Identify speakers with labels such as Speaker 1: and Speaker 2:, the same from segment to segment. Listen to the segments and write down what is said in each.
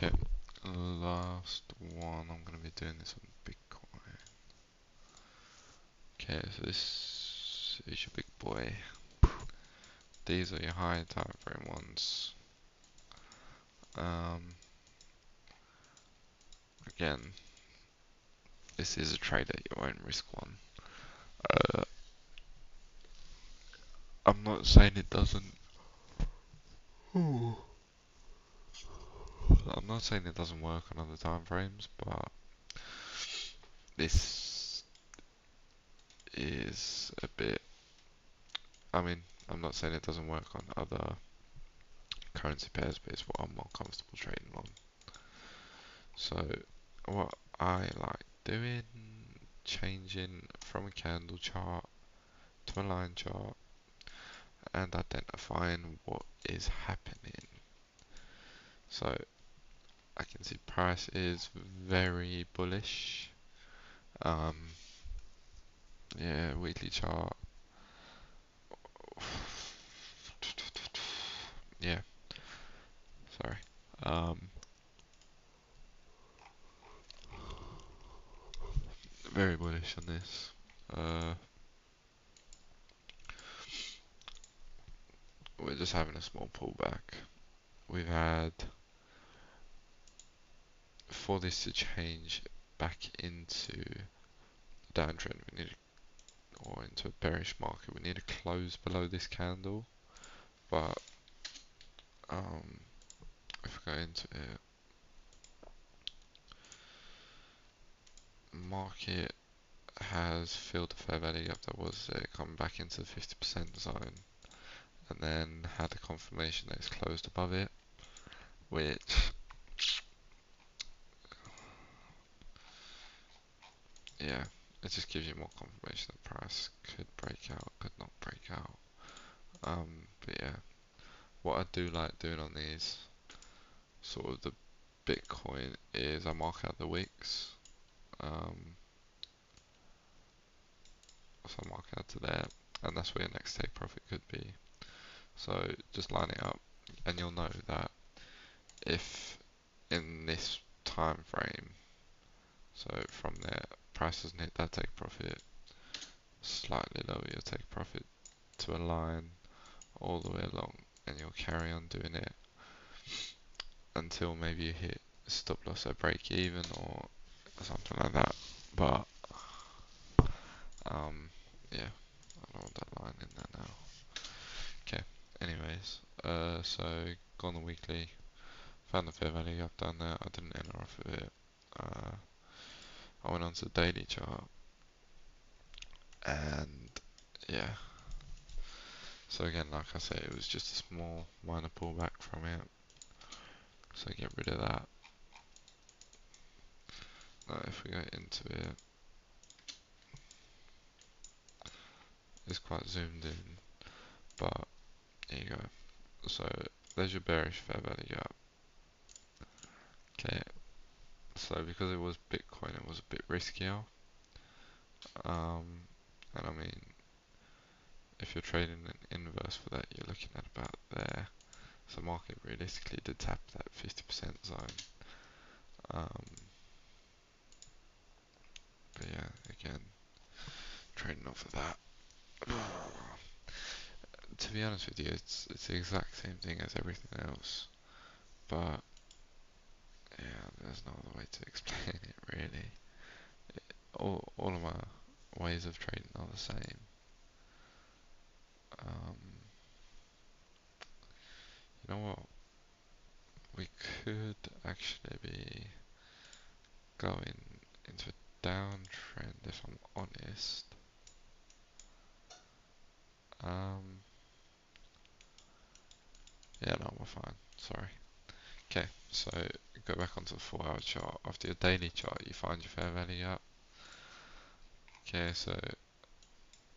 Speaker 1: Okay, last one. I'm going to be doing this on Bitcoin. Okay, so this is your big boy. These are your high time frame ones. Um, Again, this is a trade at your own risk one. Uh, I'm not saying it doesn't. I'm not saying it doesn't work on other time frames, but this is a bit. I mean, I'm not saying it doesn't work on other currency pairs, but it's what I'm more comfortable trading on. So, what I like doing, changing from a candle chart to a line chart and identifying what is happening. So, I can see price is very bullish. Um, yeah, weekly chart. Yeah, sorry. Very bullish on this. We're just having a small pullback. We've had, for this to change back into the downtrend, we need or into a bearish market, we need to close below this candle. But if we go into it, market has filled the fair value gap that was there, coming back into the 50% zone, and then had a confirmation that it's closed above it, which, yeah, it just gives you more confirmation that price could break out, could not break out. But yeah, what I do like doing on these, sort of the Bitcoin, is I mark out the wicks. So I mark out to there, and that's where your next take profit could be. So just line it up, and you'll know that if in this time frame, so from there, price doesn't hit that take profit, slightly lower your take profit to a line all the way along, and you'll carry on doing it until maybe you hit stop loss at break even or something like that. But yeah, I don't want that line in there now. Okay, anyways, so go on the weekly, found the fair value gap down there, I didn't enter off of it. I went on to the daily chart, and yeah, so again, like I say, it was just a small minor pullback from it, so get rid of that. Now if we go into it, it's quite zoomed in, but there you go. So there's your bearish fair value gap. Okay, so because it was Bitcoin, it was a bit riskier. And I mean, if you're trading an inverse for that, you're looking at about there. So market realistically did tap that 50% zone. But yeah, again, trading off of that. To be honest with you, it's the exact same thing as everything else. But yeah, there's no other way to explain it really. All of my ways of trading are the same. You know what? We could actually be going into a downtrend if I'm honest. Yeah, no, we're fine. Sorry. Okay, so go back onto the 4-hour chart. After your daily chart, you find your fair value gap. Okay, so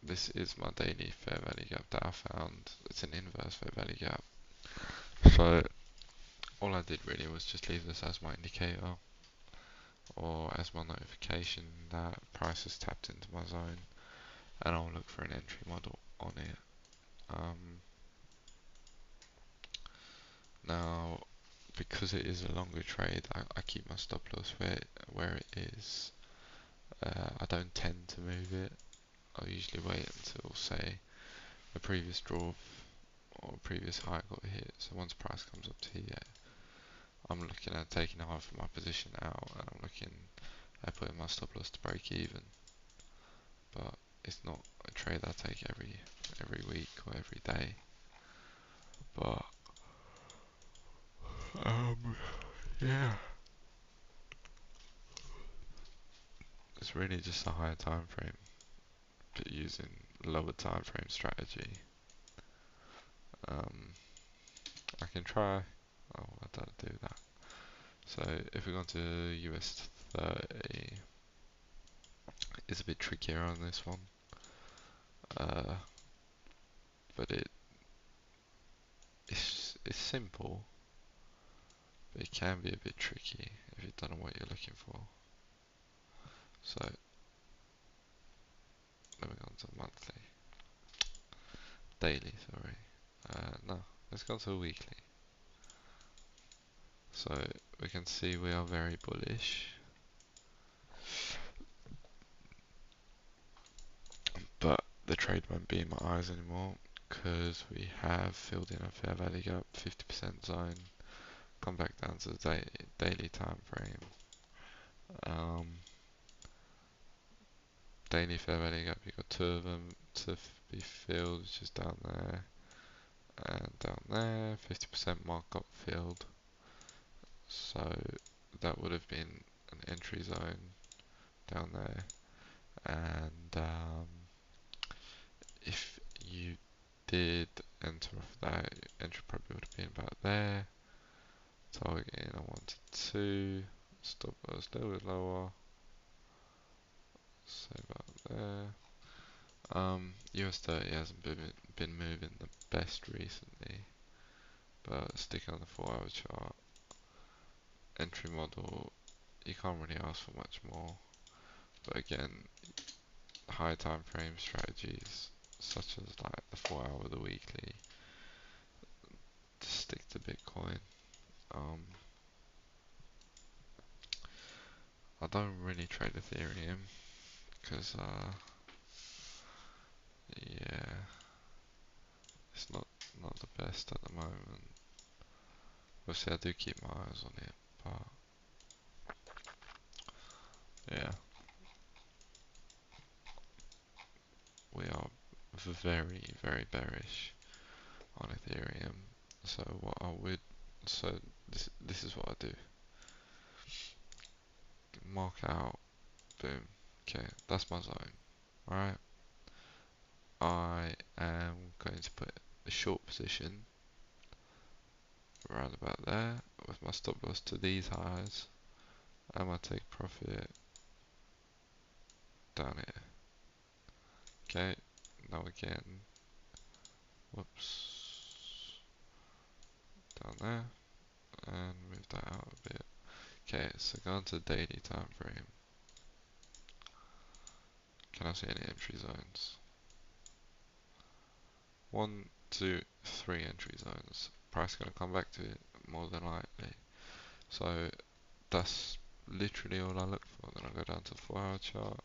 Speaker 1: this is my daily fair value gap that I found. It's an inverse fair value gap. So all I did really was just leave this as my indicator or as my notification that price has tapped into my zone, and I'll look for an entry model on it. Now, because it is a longer trade, I keep my stop loss where it is. I don't tend to move it. I usually wait until, say, a previous draw or a previous high got hit. So once price comes up to here, I'm looking at taking half of my position out, and I'm looking at putting my stop loss to break even. But it's not a trade I take every week or every day. But yeah, it's really just a higher time frame, but using lower time frame strategy. Um, I can try. Oh, I don't do that. So if we go to US 30, it's a bit trickier on this one. Uh, but it's simple, but it can be a bit tricky if you don't know what you're looking for. So let me go to monthly, daily, sorry. No, let's go to weekly. So we can see we are very bullish, but the trade won't be in my eyes anymore because we have filled in a fair value gap, 50% zone, come back down to the daily time frame. Daily fair value gap, you've got two of them to be filled, which is down there and down there. 50% markup filled, so that would have been an entry zone down there. And if you did enter off that, entry probably would have been about there. Targeting a 1 to 2, stop loss a little bit lower, say about there. US 30 hasn't been moving the best recently, but sticking on the 4-hour chart, entry model, you can't really ask for much more. But again, high time frame strategies such as like the 4-hour, the weekly, just stick to Bitcoin. I don't really trade Ethereum because yeah, it's not the best at the moment. Obviously I do keep my eyes on it, but yeah, we are very bearish on Ethereum. So what I would, so this is what I do. Mark out, boom. Okay, that's my zone. Alright. I am going to put a short position around about there with my stop loss to these highs and my take profit down here. Okay, now again, whoops, down there, and move that out a bit. Okay, so go on to daily time frame. Can I see any entry zones? 1, 2, 3 entry zones. Price gonna come back to it more than likely. So that's literally all I look for. Then I go down to the 4-hour chart,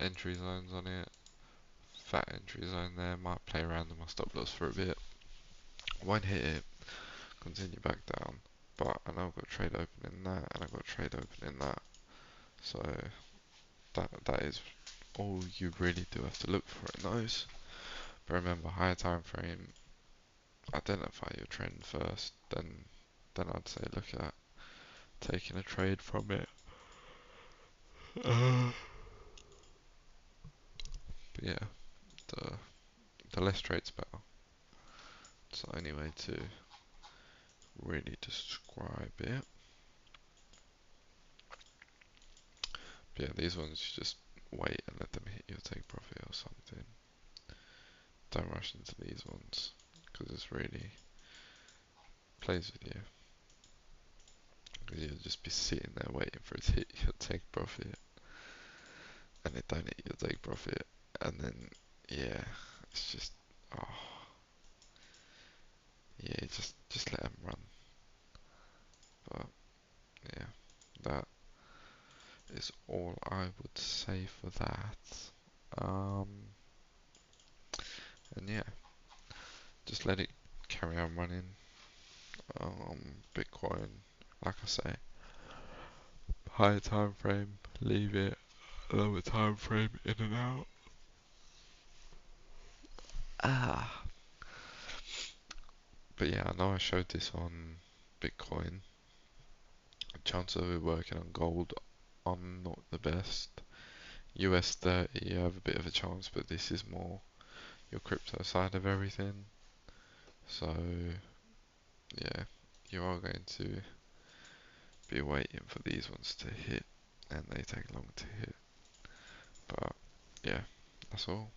Speaker 1: entry zones on it, fat entry zone there. Might play around with my stop loss for a bit. Won't hit it. Continue back down. But I know I've got a trade open in that, and I've got a trade open in that. So that is all you really do have to look for in those. But remember, higher time frame, identify your trend first, then I'd say look at taking a trade from it. But yeah, the less trades better. So anyway, to really describe it, but yeah, these ones you just wait and let them hit your take profit or something. Don't rush into these ones because it's really plays with you. Because you'll just be sitting there waiting for it to hit your take profit, and it don't hit your take profit, and then yeah, it's just oh yeah, just let them run. that is all I would say for that. Um, and yeah, just let it carry on running. Bitcoin, like I say, higher time frame, leave it. Lower time frame, in and out. Ah, but yeah, I know I showed this on Bitcoin. The chances of it working on gold are not the best. US 30, you have a bit of a chance, but this is more your crypto side of everything. So yeah, you are going to be waiting for these ones to hit, and they take long to hit. But yeah, that's all.